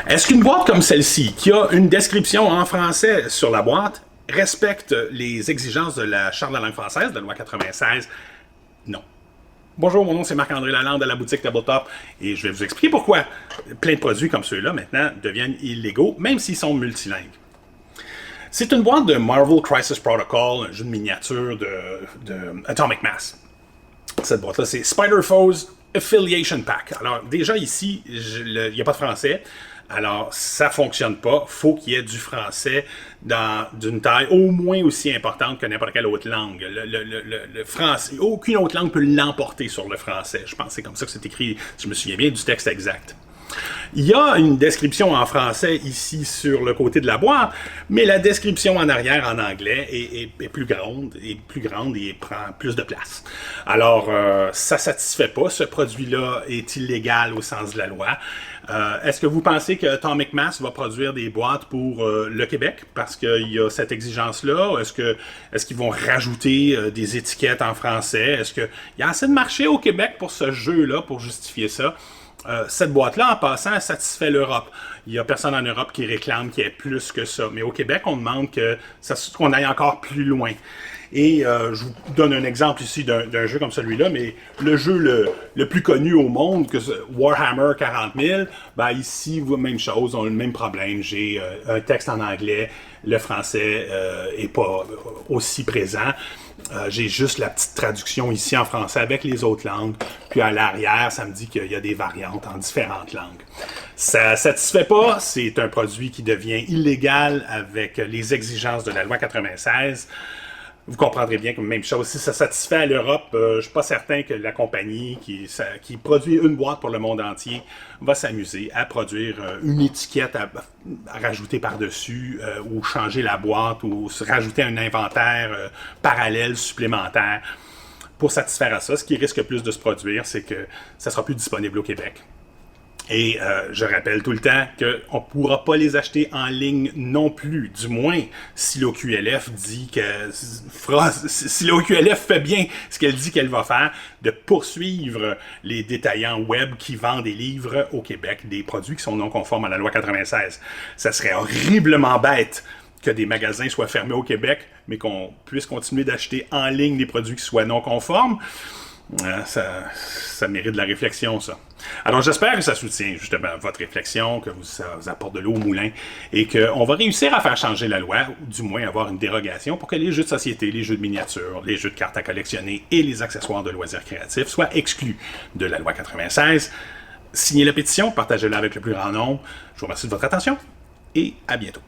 Est-ce qu'une boîte comme celle-ci, qui a une description en français sur la boîte, respecte les exigences de la Charte de la langue française, de la loi 96? Non. Bonjour, mon nom c'est Marc-André Lalande à la boutique Tabletop et je vais vous expliquer pourquoi plein de produits comme ceux-là maintenant deviennent illégaux, même s'ils sont multilingues. C'est une boîte de Marvel Crisis Protocol, un jeu de miniature de Atomic Mass. Cette boîte-là, c'est Spider-Foes Affiliation Pack. Alors, déjà ici, il n'y a pas de français. Alors, ça fonctionne pas. Faut qu'il y ait du français d'une taille au moins aussi importante que n'importe quelle autre langue. Le français, aucune autre langue peut l'emporter sur le français. Je pense que c'est comme ça que c'est écrit, si je me souviens bien, du texte exact. Il y a une description en français ici sur le côté de la boîte, mais la description en arrière en anglais est plus grande et prend plus de place. Alors, ça ne satisfait pas. Ce produit-là est illégal au sens de la loi. Est-ce que vous pensez que Atomic Mass va produire des boîtes pour le Québec parce qu'il y a cette exigence-là? Est-ce qu'ils vont rajouter des étiquettes en français? Est-ce qu'il y a assez de marché au Québec pour ce jeu-là, pour justifier ça? Cette boîte-là, en passant, elle satisfait l'Europe. Il n'y a personne en Europe qui réclame qu'il y ait plus que ça. Mais au Québec, on demande qu'on aille encore plus loin. Et je vous donne un exemple ici d'un jeu comme celui-là, mais le jeu le plus connu au monde, que Warhammer 40 000, ben ici, même chose, on a le même problème. J'ai un texte en anglais, le français n'est pas aussi présent. J'ai juste la petite traduction ici en français avec les autres langues. Puis à l'arrière, ça me dit qu'il y a des variantes en différentes langues. Ça ne satisfait pas. C'est un produit qui devient illégal avec les exigences de la loi 96. Vous comprendrez bien que même chose. Si ça satisfait à l'Europe, je ne suis pas certain que la compagnie qui produit une boîte pour le monde entier va s'amuser à produire une étiquette à rajouter par-dessus ou changer la boîte ou rajouter un inventaire parallèle supplémentaire pour satisfaire à ça. Ce qui risque plus de se produire, c'est que ça ne sera plus disponible au Québec. Et je rappelle tout le temps qu'on ne pourra pas les acheter en ligne non plus, du moins si l'OQLF dit si l'OQLF fait bien ce qu'elle dit qu'elle va faire, de poursuivre les détaillants web qui vendent des livres au Québec, des produits qui sont non conformes à la loi 96. Ça serait horriblement bête que des magasins soient fermés au Québec, mais qu'on puisse continuer d'acheter en ligne des produits qui soient non conformes. Ça mérite de la réflexion, ça. Alors, j'espère que ça soutient justement votre réflexion, que ça vous apporte de l'eau au moulin et qu'on va réussir à faire changer la loi, ou du moins avoir une dérogation pour que les jeux de société, les jeux de miniature, les jeux de cartes à collectionner et les accessoires de loisirs créatifs soient exclus de la loi 96. Signez la pétition, partagez-la avec le plus grand nombre. Je vous remercie de votre attention et à bientôt.